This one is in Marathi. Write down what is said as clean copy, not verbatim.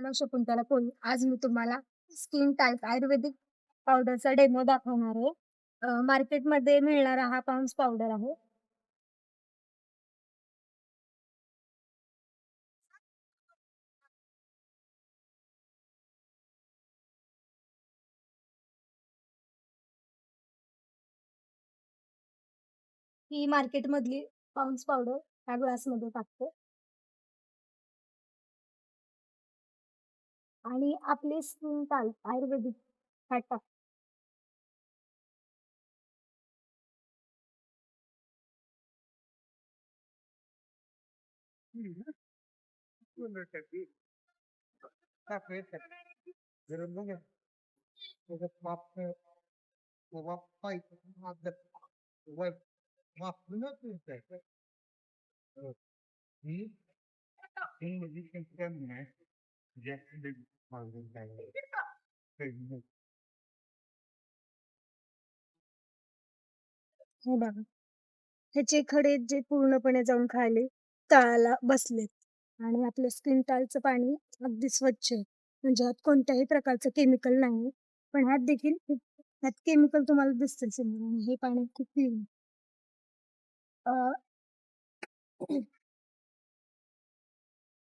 हॅलो शकुंतला कोळी. आज मी तुम्हाला स्किन टाईप आयुर्वेदिक पावडरचा डेमो दाखवणार आहे. मार्केटमध्ये मिळणारा हा पाऊंड्स पावडर आहे. ही मार्केटमधली पाऊंड्स पावडर ह्या ग्लासमध्ये टाकते आणि आपली स्किन टाईप आयुर्वेदिक ह्यात टाकते. हे बघा. ह्याचे खडे जे पूर्णपणे जाऊन खाली तळाला बसलेत आणि आपलं स्किन टाईपचं पाणी अगदी स्वच्छ आहे. म्हणजे ह्यात कोणत्याही प्रकारचं केमिकल नाही. पण ह्यात केमिकल तुम्हाला दिसतंच आहे आणि हे पाणी खूप क्लीन